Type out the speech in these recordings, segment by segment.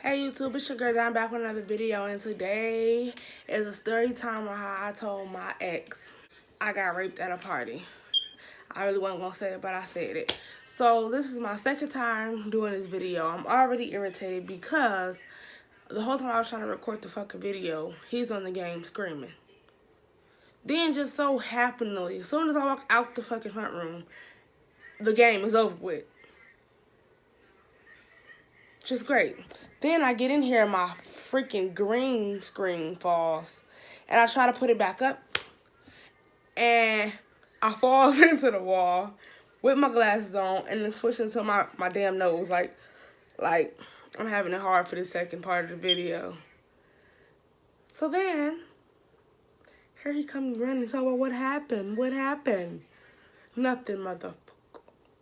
Hey YouTube, it's your girl Dime back with another video, and today is a story time on how I told my ex I got raped at a party. I really wasn't gonna say it, but I said it. So this is my second time doing this video. I'm already irritated because the whole time I was trying to record the fucking video, he's on the game screaming. Then just so happenly, as soon as I walk out the fucking front room, the game is over with. Just great. Then I get in here and my freaking green screen falls. And I try to put it back up. And I falls into the wall with my glasses on and then switch into my damn nose. Like I'm having it hard for the second part of the video. So then, here he comes running. So, well, what happened? What happened? Nothing, motherfucker.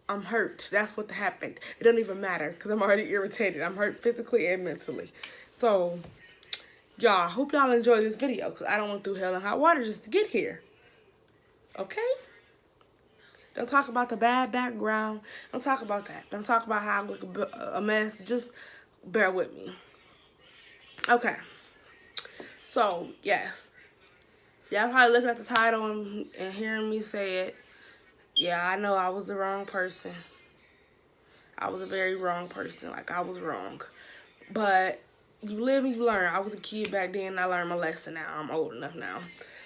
I'm hurt. That's what happened. It doesn't even matter because I'm already irritated. I'm hurt physically and mentally. So, y'all, hope y'all enjoy this video because I don't went through hell and hot water just to get here. Okay? Don't talk about the bad background. Don't talk about that. Don't talk about how I look a mess. Just bear with me. Okay. So, yes. Y'all probably looking at the title and hearing me say it. Yeah, I know I was the wrong person. I was a very wrong person. Like, I was wrong. But you live and you learn. I was a kid back then and I learned my lesson now. I'm old enough now.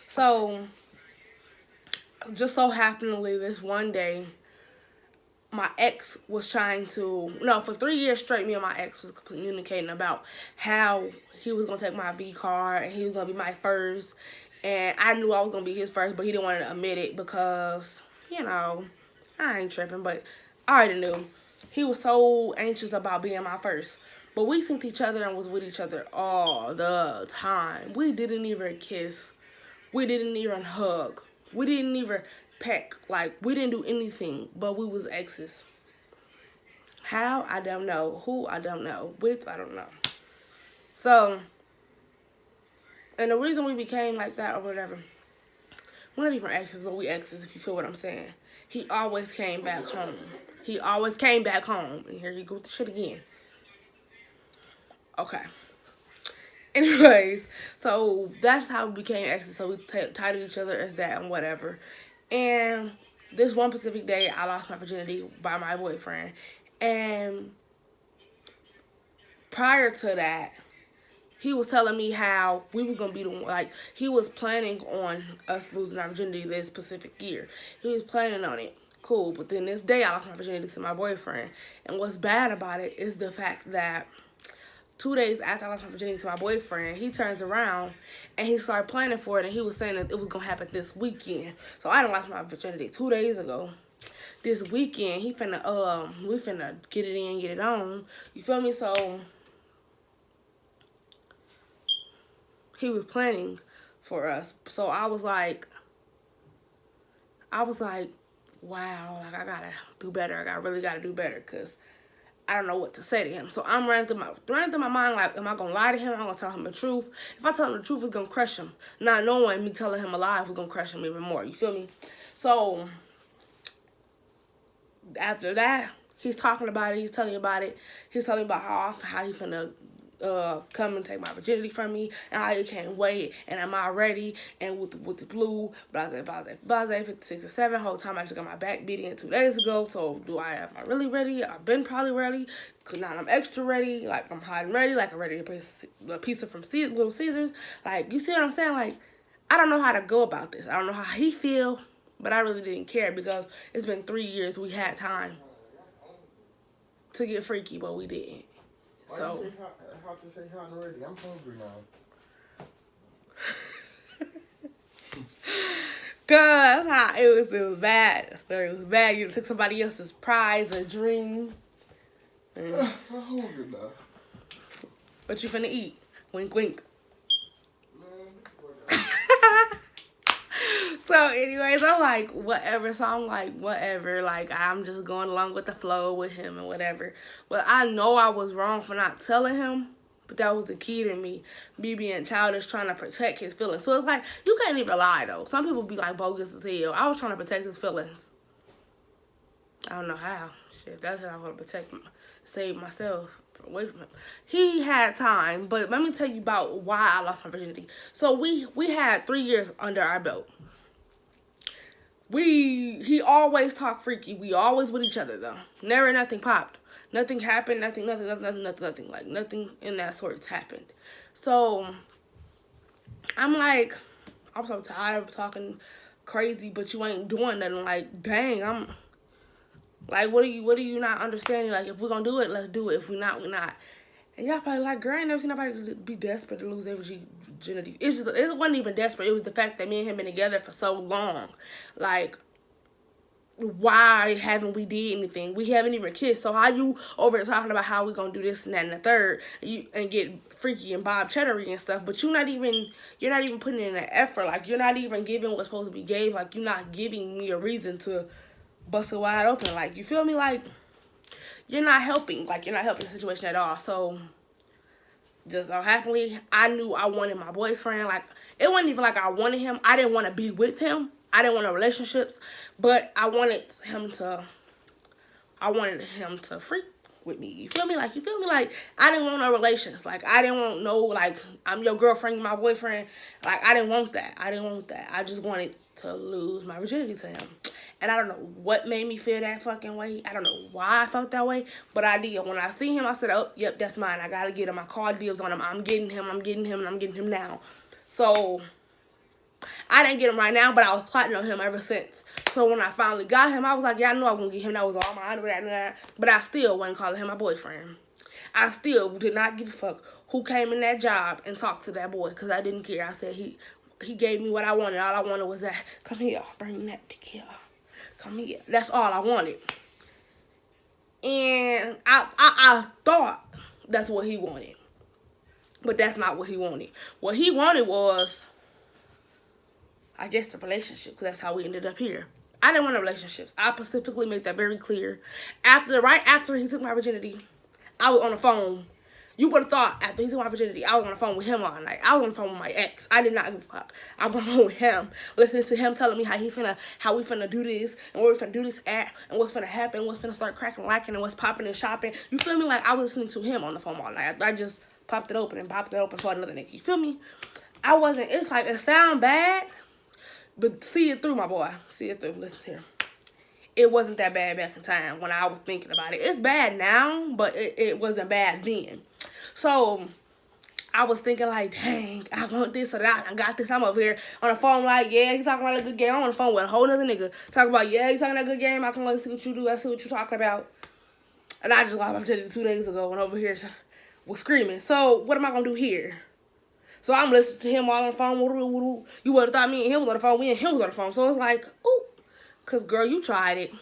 So, just so happenly this one day, my ex was trying to, no, for 3 years straight, me and my ex was communicating about how he was going to take my V card and he was going to be my first. And I knew I was going to be his first, but he didn't want to admit it because, you know, I ain't tripping, but I already knew. He was so anxious about being my first. But we synced each other and was with each other all the time. We didn't even kiss. We didn't even hug. We didn't even peck. Like, we didn't do anything, but we was exes. How? I don't know. Who? I don't know. With? I don't know. So, and the reason we became like that or whatever, we're not even exes, but we exes, if you feel what I'm saying. He always came back home. He always came back home. And here you go with the shit again. Okay. Anyways, so that's how we became exes. So we titled each other as that and whatever. And this one specific day, I lost my virginity by my boyfriend. And prior to that, he was telling me how we was going to be the one, like, he was planning on us losing our virginity this specific year. He was planning on it. Cool. But then this day, I lost my virginity to my boyfriend. And what's bad about it is the fact that 2 days after I lost my virginity to my boyfriend, he turns around and he started planning for it. And he was saying that it was going to happen this weekend. So I done lost my virginity 2 days ago. This weekend, we finna get it in, get it on. You feel me? So he was planning for us. So I was like, wow, like, I gotta do better. I really gotta do better because I don't know what to say to him. So I'm running through my mind, like, am I gonna lie to him? I'm gonna tell him the truth. If I tell him the truth, it's gonna crush him. Not knowing me telling him a lie was gonna crush him even more. You feel me? So after that, he's talking about it. He's telling me about it. He's telling me about how he finna come and take my virginity from me, and I can't wait, and am I ready, and with the blue, blase, 56 and 7, whole time I just got my back beating 2 days ago, so am I really ready? I've been probably ready, because now I'm extra ready, like, I'm hot and ready, like, I'm ready to a pizza from Little Caesars, like, you see what I'm saying? Like, I don't know how to go about this. I don't know how he feel, but I really didn't care, because it's been 3 years, we had time to get freaky, but we didn't. So, how to say hot and ready? I'm hungry now. Cause it was bad. The story was bad. You took somebody else's prize, a dream. I'm hungry now. What you finna eat? Wink, wink. So, anyways, I'm like, whatever. So, I'm like, whatever. Like, I'm just going along with the flow with him and whatever. But I know I was wrong for not telling him. But that was the key to me being childish, trying to protect his feelings. So, it's like, you can't even lie, though. Some people be like bogus as hell. I was trying to protect his feelings. I don't know how. Shit, that's how I want to save myself away from him. He had time, but let me tell you about why I lost my virginity. So we had 3 years under our belt. He always talked freaky. We always with each other though. Never nothing popped. Nothing happened. Nothing. Like nothing in that sorts happened. So I'm like, I'm so tired of talking crazy, but you ain't doing nothing. Like, dang, I'm like, what are you not understanding? Like, if we're gonna do it, let's do it. If we not, we not. And y'all probably like, girl, I ain't never seen nobody be desperate to lose their virginity. It wasn't even desperate. It was the fact that me and him been together for so long. Like, why haven't we did anything? We haven't even kissed. So how you over here talking about how we gonna do this and that and the third, and get freaky and Bob Chattery and stuff, but you're not even putting in an effort. Like, you're not even giving what's supposed to be gave. Like, you're not giving me a reason to bust it wide open. Like, you feel me? Like, you're not helping. Like, you're not helping the situation at all. So just so happily, I knew I wanted my boyfriend. Like, it wasn't even like I wanted him. I didn't want to be with him. I didn't want no relationships, but I wanted him to freak with me. You feel me? Like, I didn't want no relations. Like, I didn't want no, like, I'm your girlfriend, my boyfriend. Like, I didn't want that. I just wanted to lose my virginity to him. And I don't know what made me feel that fucking way. I don't know why I felt that way, but I did. When I seen him, I said, oh, yep, that's mine. I gotta get him. I called dibs on him. I'm getting him, and I'm getting him now. So I didn't get him right now, but I was plotting on him ever since. So when I finally got him, I was like, yeah, I knew I was going to get him. That was all mine. I knew that. But I still wasn't calling him my boyfriend. I still did not give a fuck who came in that job and talked to that boy, because I didn't care. I said he gave me what I wanted. All I wanted was that, come here, bring that dick here. Come here. That's all I wanted. And I thought that's what he wanted. But that's not what he wanted. What he wanted was, I guess, the relationship, because that's how we ended up here. I didn't want no relationships. I specifically made that very clear. Right after he took my virginity, I was on the phone. You would have thought after he took my virginity, I was on the phone with him all night. I was on the phone with my ex. I did not give a fuck. I was on the phone with him, listening to him telling me how we finna do this, and where we finna do this at, and what's finna happen, what's finna start cracking, lacking, and what's popping and shopping. You feel me? Like, I was listening to him on the phone all night. I just popped it open for another nigga. You feel me? It's like, it sound bad, but see it through, my boy. See it through. Listen here. It wasn't that bad back in time when I was thinking about it. It's bad now, but it wasn't bad then. So I was thinking like, dang, I want this or that. I got this. I'm over here on the phone like, yeah, he's talking about a good game. I'm on the phone with a whole other nigga. Talking about, yeah, he's talking that good game. I can only see what you do. I see what you're talking about. And I just got my virginity 2 days ago and over here was screaming. So what am I going to do here? So I'm listening to him all on the phone. You would have thought me and him was on the phone. Me and him was on the phone. So it's like, ooh, because, girl, you tried it.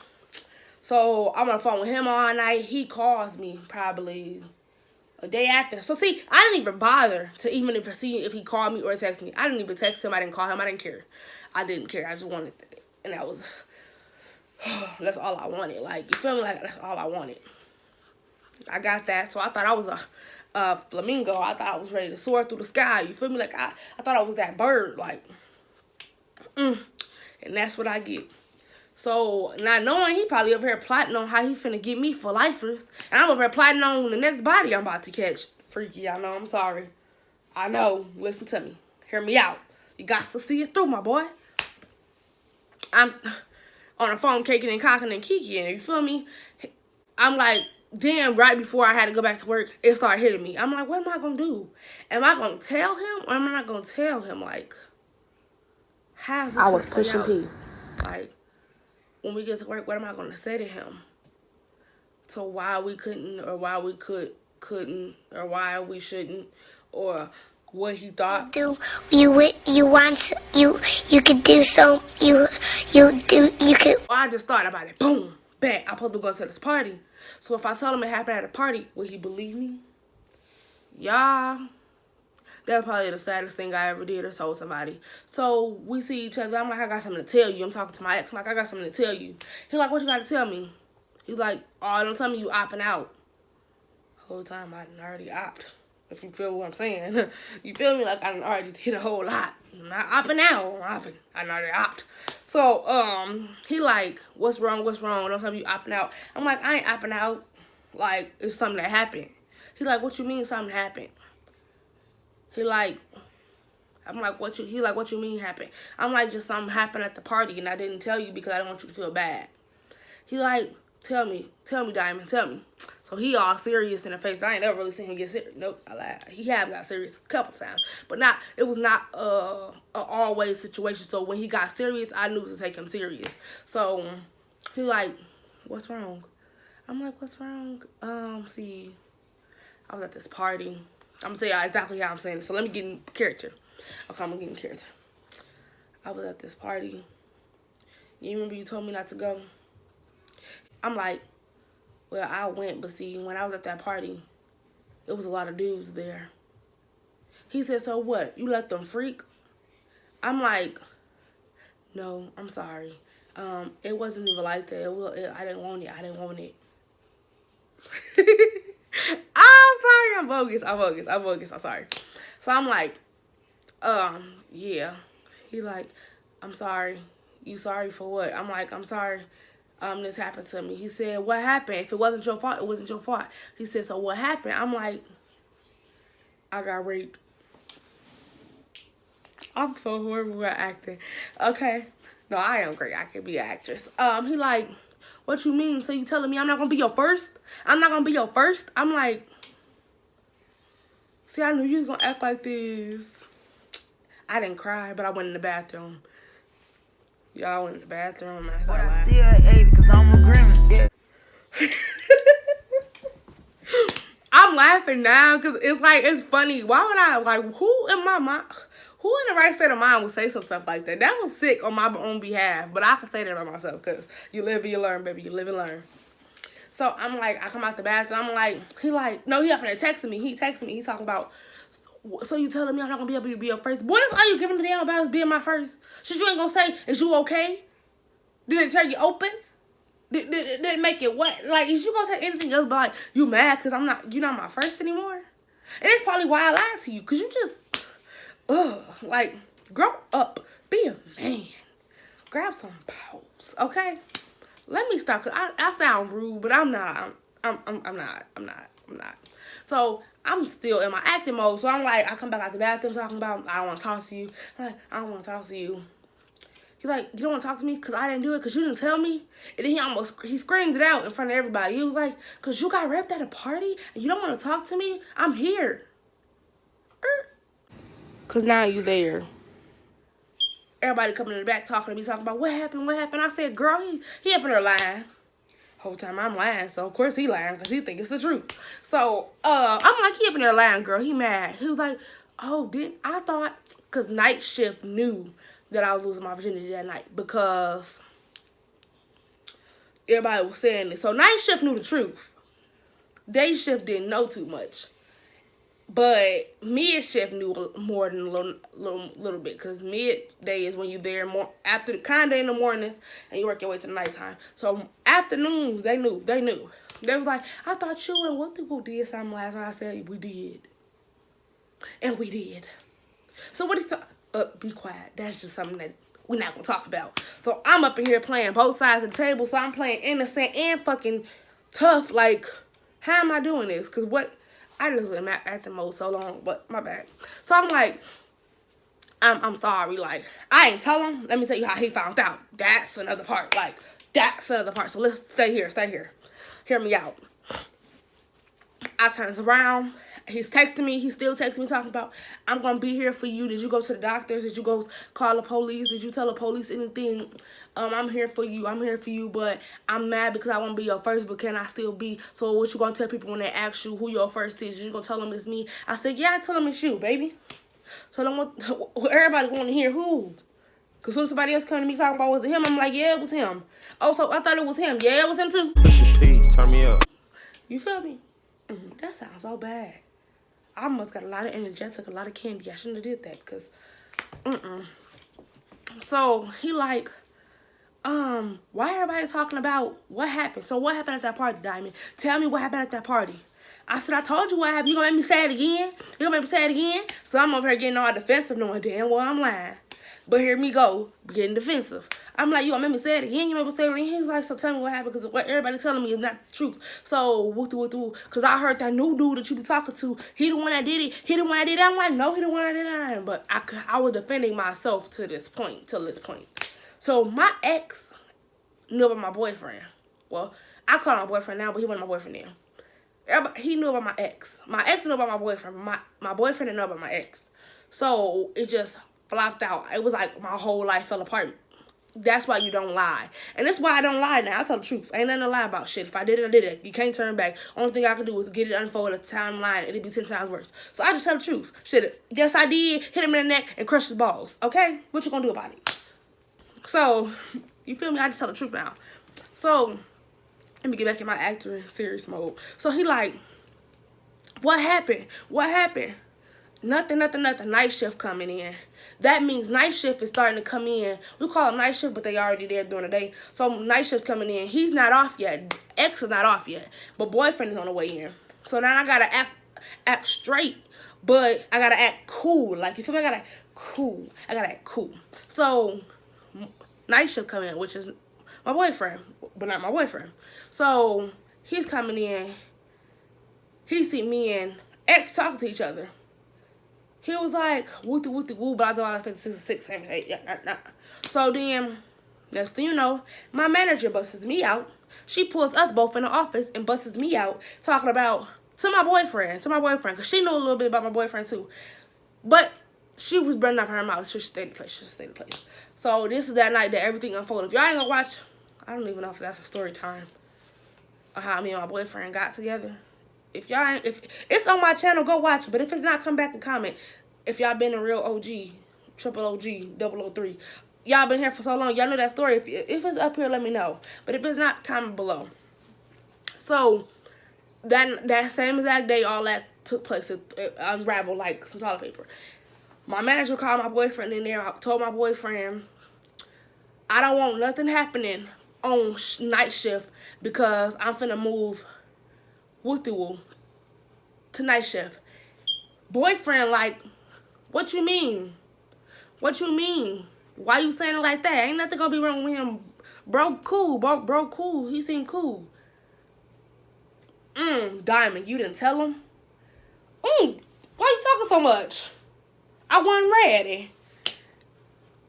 So I'm on the phone with him all night. He calls me probably a day after. So, see, I didn't even bother to even see if he called me or text me. I didn't even text him. I didn't call him. I didn't care. I just wanted it. And that was, that's all I wanted. Like, you feel me? Like, that's all I wanted. I got that. So I thought I was a flamingo. I thought I was ready to soar through the sky. You feel me? Like, I thought I was that bird. Like, and that's what I get. So, not knowing, he probably over here plotting on how he finna get me for lifers. And I'm over here plotting on the next body I'm about to catch. Freaky, I know, I'm sorry. I know, listen to me. Hear me out. You got to see it through, my boy. I'm on the phone caking and cocking and kikiing, you feel me? I'm like, damn, right before I had to go back to work, it started hitting me. I'm like, what am I gonna do? Am I gonna tell him or am I not gonna tell him? Like, how's this I was pushing P. Like, when we get to work, what am I going to say to him? To why we couldn't, or why we couldn't, or why we shouldn't, or what he thought. You could do so. You could. I just thought about it. Boom, bet. I'm supposed to be going to this party. So if I told him it happened at a party, would he believe me? Y'all, that's probably the saddest thing I ever did or told somebody. So we see each other. I'm like, I got something to tell you. I'm talking to my ex. I'm like, I got something to tell you. He's like, what you got to tell me? He's like, oh, don't tell me you opting out. The whole time I done already opt. If you feel what I'm saying. You feel me? Like I done already hit a whole lot. I'm not opting out. I'm opping. I done already opt. So, he like, what's wrong? Don't tell me you opting out. I'm like, I ain't opting out. Like, it's something that happened. He's He like, what you mean something happened? He like, I'm like, he like, what you mean happened? I'm like, just something happened at the party and I didn't tell you because I didn't want you to feel bad. He like, tell me, Diamond, tell me. So he all serious in the face. I ain't never really seen him get serious. Nope, I lied. He have got serious a couple times, but it was not a always situation. So when he got serious, I knew to take him serious. So he like, what's wrong? I'm like, what's wrong? See, I was at this party. I'm gonna tell you exactly how I'm saying it. So let me get in character. Okay, I'm gonna get in character. I was at this party. You remember you told me not to go? I'm like, well, I went, but see, when I was at that party, it was a lot of dudes there. He said, so what? You let them freak? I'm like, no, I'm sorry. It wasn't even like that. I didn't want it. I didn't want it. I'm sorry. I'm bogus. I'm sorry. So I'm like, yeah. He like, I'm sorry. You sorry for what? I'm like, I'm sorry. This happened to me. He said, what happened? If it wasn't your fault, it wasn't your fault. He said, so what happened? I'm like, I got raped. I'm so horrible at acting. Okay. No, I am great. I can be an actress. He like, what you mean? So you telling me I'm not gonna be your first? I'm not gonna be your first? I'm like, see, I knew you was gonna act like this. I didn't cry, but I went in the bathroom. Y'all went in the bathroom. But I still ate because I'm a grimace. Yeah. I'm laughing now because it's like, it's funny. Why would I, like, who in the right state of mind would say some stuff like that? That was sick on my own behalf, but I can say that about myself because you live and you learn, baby. You live and learn. So I'm like, I come out the bathroom. I'm like, he up in there texting me. He texted me. He talking about, so you telling me I'm not going to be able to be your first? What else are you giving a damn about us being my first? Shit, you ain't going to say, is you okay? Did it tear you open? Did it make it what? Like, is you going to say anything else but like, you mad because you're not my first anymore? And that's probably why I lied to you. Because you just, like, grow up. Be a man. Grab some balls, okay? Let me stop. Cause I sound rude, but I'm not. I'm not. So I'm still in my acting mode. So I'm like, I come back out the bathroom talking about, I don't want to talk to you. I'm like, I don't want to talk to you. He's like, you don't want to talk to me because I didn't do it because you didn't tell me? And then he screamed it out in front of everybody. He was like, because you got raped at a party and you don't want to talk to me? I'm here. Because now you there. Everybody coming in the back talking to me, talking about what happened. I said, girl, he up in there lying. Whole time I'm lying, so of course he lying because he think it's the truth. So I'm like, he up in there lying, girl. He mad. He was like, oh, I thought, because night shift knew that I was losing my virginity that night because everybody was saying this. So night shift knew the truth. Day shift didn't know too much. But mid shift knew more than a little bit, because midday is when you're there more after kind of in the mornings and you work your way to the nighttime. So afternoons, they knew. They was like, I thought you and what people did something last night. I said we did, and we did. So what is be quiet? That's just something that we're not gonna talk about. So I'm up in here playing both sides of the table. So I'm playing innocent and fucking tough. Like, how am I doing this? Cause I just been acting mode so long, but my bad. So I'm like, I'm sorry. Like, I ain't tell him. Let me tell you how he found out. That's another part. Like, that's another part. So let's stay here. Hear me out. I turns around. He's texting me. He's still texting me, talking about, I'm going to be here for you. Did you go to the doctors? Did you go call the police? Did you tell the police anything? I'm here for you, but I'm mad because I want to be your first, but can I still be? So what you going to tell people when they ask you who your first is? You going to tell them it's me? I said, yeah, I tell them it's you, baby. So then everybody want to hear who? Because when somebody else come to me talking about, was it him? I'm like, yeah, it was him. Oh, so I thought it was him. Yeah, it was him too. Turn me up. You feel me? That sounds so bad. I almost got a lot of energy. I took a lot of candy. I shouldn't have did that because, So he like, why everybody talking about what happened? So what happened at that party, Diamond? Tell me what happened at that party. I said, I told you what happened. You gonna make me say it again? So I'm over here getting all defensive knowing damn well I'm lying. But here me go, getting defensive. I'm like, you gonna make me say it again? You make me say it again? He's like, so tell me what happened, because what everybody telling me is not the truth. So, because I heard that new dude that you be talking to, he the one that did it. He the one that did it. I'm like, no, he the one that did it. But I was defending myself till this point. So, my ex knew about my boyfriend. Well, I call him my boyfriend now, but he wasn't my boyfriend then. He knew about my ex. My ex knew about my boyfriend. My boyfriend didn't know about my ex. So, it just flopped out. It was like my whole life fell apart. That's why you don't lie. And that's why I don't lie now. I tell the truth. Ain't nothing to lie about shit. If I did it, I did it. You can't turn back. Only thing I can do is get it unfolded, a timeline. It'd be 10 times worse. So I just tell the truth. Shit, yes I did. Hit him in the neck and crush his balls. Okay? What you gonna do about it? So, you feel me? I just tell the truth now. So, let me get back in my acting serious mode. So he like, what happened? What happened? Nothing. Night shift coming in. That means night shift is starting to come in. We call it night shift, but they already there during the day. So night shift coming in. He's not off yet. Ex is not off yet. But boyfriend is on the way in. So now I gotta act straight, but I gotta act cool. Like, you feel me? I gotta act cool. So night shift coming in, which is my boyfriend, but not my boyfriend. So he's coming in. He see me and ex talking to each other. He was like, woo, blah, blah, blah, 6, 7, 8, nah. So then, next thing you know, my manager busts me out. She pulls us both in the office and busts me out, talking about, to my boyfriend, because she knew a little bit about my boyfriend too. But she was burning up her mouth. She should stay in place. So this is that night that everything unfolded. If y'all ain't gonna watch, I don't even know if that's a story time, or how me and my boyfriend got together. If it's on my channel, go watch it. But if it's not, come back and comment. If y'all been a real OG, triple OG, 003, y'all been here for so long, y'all know that story. If it's up here, let me know. But if it's not, comment below. So that same exact day, all that took place. It unraveled like some toilet paper. My manager called my boyfriend in there. I told my boyfriend, I don't want nothing happening on night shift because I'm finna move to night shift. Boyfriend like, what you mean? Why you saying it like that? Ain't nothing gonna be wrong with him. Bro cool. He seemed cool. Diamond, you didn't tell him? Why you talking so much? I wasn't ready.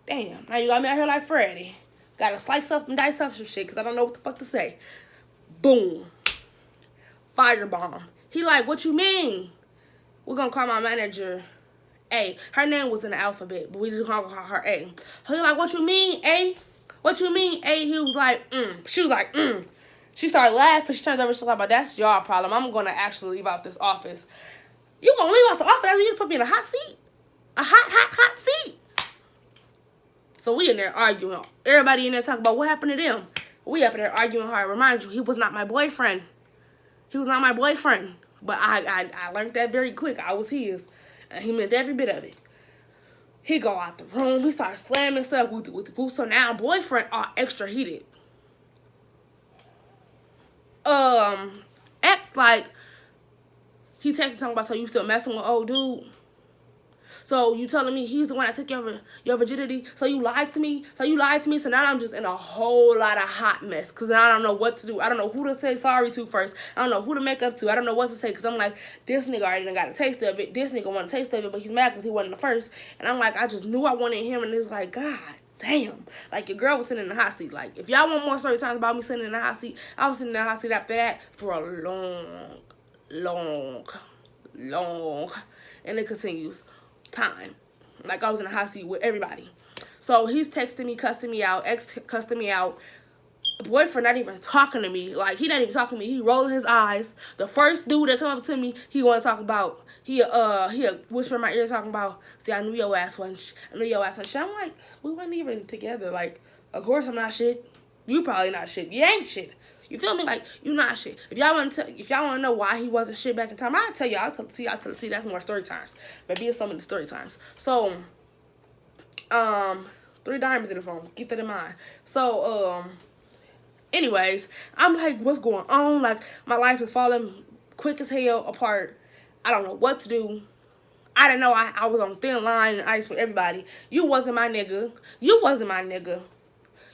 Damn, now you got me out here like Freddy. Gotta slice up and dice up some shit because I don't know what the fuck to say. Boom. Firebomb. He like, what you mean? We're gonna call my manager A. Her name was in the alphabet, but we just gonna call her A. He like, what you mean, A? What you mean, A? He was like, She was like, She started laughing. She turns over. She's like, that's your problem. I'm gonna actually leave out this office. You gonna leave out the office after you put me in a hot seat? A hot seat. So we in there arguing. Everybody in there talking about what happened to them. We up in there arguing hard. Remind you, he was not my boyfriend. But I learned that very quick. I was his. And he meant every bit of it. He go out the room. He starts slamming stuff with the. So now boyfriend are extra heated. Ex like, he texted something about, so you still messing with old dude? So you telling me he's the one that took your virginity? So you lied to me? So now I'm just in a whole lot of hot mess. Because now I don't know what to do. I don't know who to say sorry to first. I don't know who to make up to. I don't know what to say. Because I'm like, this nigga already done got a taste of it. This nigga want a taste of it. But he's mad because he wasn't the first. And I'm like, I just knew I wanted him. And it's like, God damn. Like, your girl was sitting in the hot seat. Like, if y'all want more story times about me sitting in the hot seat, I was sitting in the hot seat after that for a long, and it continues time. Like, I was in the hot seat with everybody. So he's texting me, cussing me out, ex cussing me out. Boyfriend not even talking to me. Like, he not even talking to me. He rolling his eyes. The first dude that come up to me, he want to talk about, he whisper in my ear talking about, see, I knew your ass wasn't shit. I'm like, we weren't even together. Like, of course I'm not shit. You probably not shit. You ain't shit. You feel me? Like, you not shit. If y'all want to know why he wasn't shit back in time, I'll tell you. I'll tell you. That's more story times. Maybe it's some of the story times. So, 3 diamonds in the phone. Keep that in mind. So, anyways, I'm like, what's going on? Like, my life is falling quick as hell apart. I don't know what to do. I didn't know I was on thin line and ice with everybody. You wasn't my nigga. You wasn't my nigga.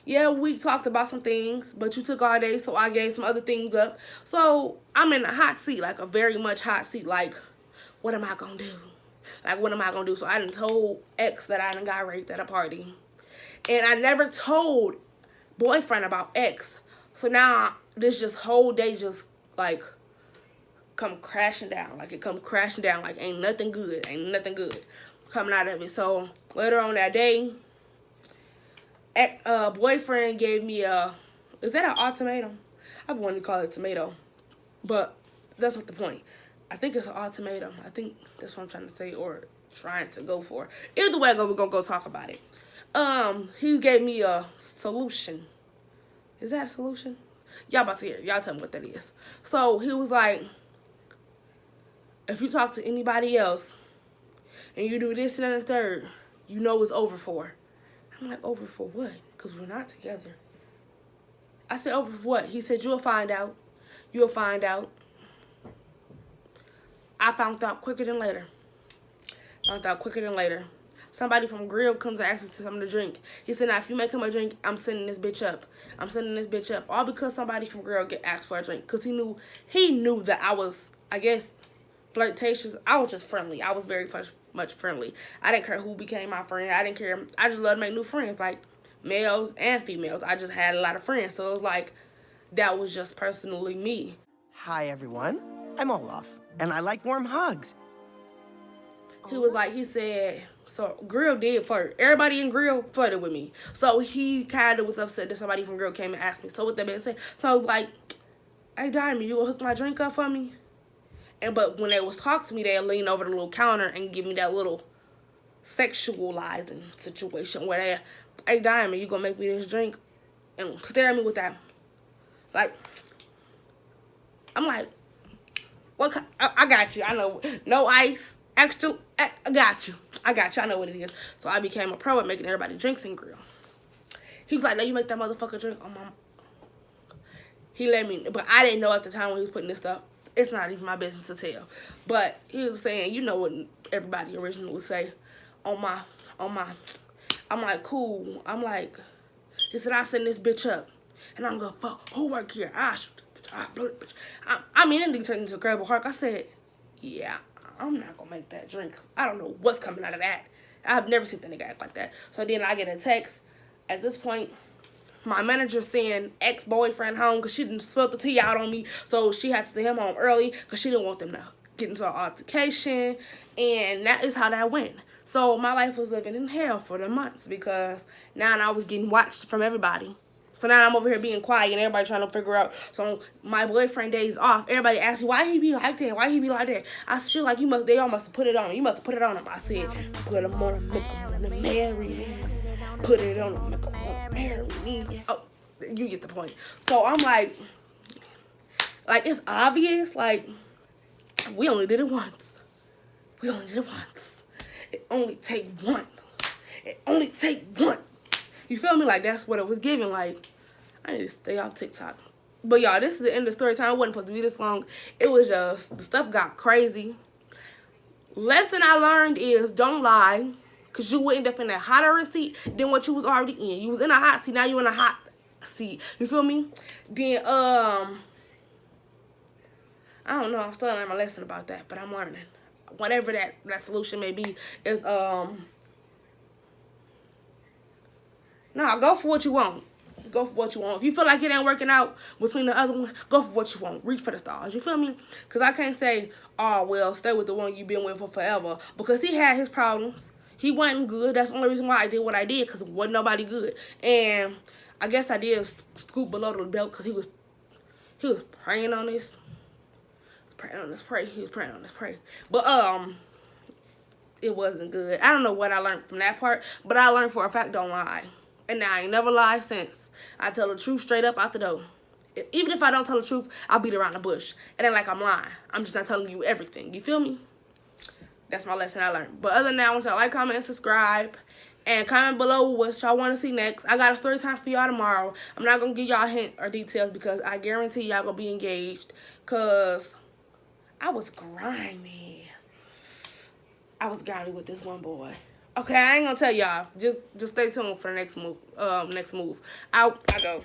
Yeah, we talked about some things, but you took all day, so I gave some other things up. So I'm in a hot seat, like a very much hot seat. Like, what am I gonna do? Like, what am I gonna do? So I done told X that I done got raped at a party. And I never told boyfriend about X. So now this just whole day just like come crashing down. Like it come crashing down. Like ain't nothing good. Ain't nothing good coming out of it. So later on that day, boyfriend gave me is that an ultimatum? I wanted to call it tomato. But that's not the point. I think it's an ultimatum. I think that's what I'm trying to say or trying to go for. Either way, we're gonna go talk about it. He gave me a solution. Is that a solution? Y'all about to hear. Y'all tell me what that is. So he was like, if you talk to anybody else and you do this and then the third, you know it's over for. I'm like, over for what? Because we're not together. I said, over for what? He said, you'll find out. You'll find out. I found out quicker than later. Somebody from Grill comes and asks me for something to drink. He said, now, if you make him a drink, I'm sending this bitch up. All because somebody from Grill get asked for a drink. Because he knew that I was, I guess, flirtatious. I was just friendly. I was very much friendly. I didn't care who became my friend. I didn't care. I just loved to make new friends, like males and females. I just had a lot of friends. So it was like, that was just personally me. Hi, everyone. I'm Olaf, and I like warm hugs. He was like, he said, so Grill did flirt. Everybody in Grill flirted with me. So he kind of was upset that somebody from Grill came and asked me. So what that being said, so I was like, hey, Diamond, you gonna hook my drink up for me? But when they was talking to me, they'd lean over the little counter and give me that little sexualizing situation where they, hey, Diamond, you gonna make me this drink? And stare at me with that. Like, I'm like, what? I got you. I know. No ice. Extra. I got you. I know what it is. So I became a pro at making everybody drinks in Grill. He was like, no, you make that motherfucker drink on my... He let me... But I didn't know at the time when he was putting this stuff. It's not even my business to tell. But he was saying, you know what everybody originally would say. On my... I'm like, cool. I'm like... He said, I'll send this bitch up. And I'm going, fuck, who work here? I shoot the bitch. I blow the bitch. I mean, that nigga turned into a Incredible Hulk. I said, yeah, I'm not going to make that drink. I don't know what's coming out of that. I've never seen the nigga act like that. So then I get a text. At this point, my manager sent ex-boyfriend home because she didn't spill the tea out on me. So she had to send him home early because she didn't want them to get into an altercation. And that is how that went. So my life was living in hell for the months because now I was getting watched from everybody. So now I'm over here being quiet and everybody trying to figure out. So my boyfriend days off. Everybody asks me, why he be like that? Why he be like that? I said, like, they all must have put it on him. You must have put it on him. I said, put him on him, make him want to marry me. Put it on him, make him want to marry me. Oh, you get the point. So I'm like, it's obvious. Like, we only did it once. It only take one. You feel me? Like, that's what it was giving. Like, I need to stay off TikTok. But, y'all, this is the end of story time. It wasn't supposed to be this long. It was just, the stuff got crazy. Lesson I learned is don't lie. Because you will end up in a hotter seat than what you was already in. You was in a hot seat. Now you in a hot seat. You feel me? Then, I don't know. I'm still learning my lesson about that. But I'm learning. Whatever that solution may be is, no, go for what you want. Go for what you want. If you feel like it ain't working out between the other ones, go for what you want. Reach for the stars. You feel me? Because I can't say, oh, well, stay with the one you've been with for forever. Because he had his problems. He wasn't good. That's the only reason why I did what I did. Because wasn't nobody good. And I guess I did scoop below the belt because he was praying on this. He was praying on this pray. But, it wasn't good. I don't know what I learned from that part. But I learned for a fact, don't lie. And I ain't never lied since. I tell the truth straight up out the door. Even if I don't tell the truth, I'll beat around the bush. It ain't like I'm lying. I'm just not telling you everything. You feel me? That's my lesson I learned. But other than that, I want y'all to like, comment, and subscribe. And comment below what y'all want to see next. I got a story time for y'all tomorrow. I'm not going to give y'all a hint or details because I guarantee y'all going to be engaged. Because I was grimy. I was grimy with this one boy. Okay, I ain't gonna tell y'all. Just stay tuned for the next move. I go.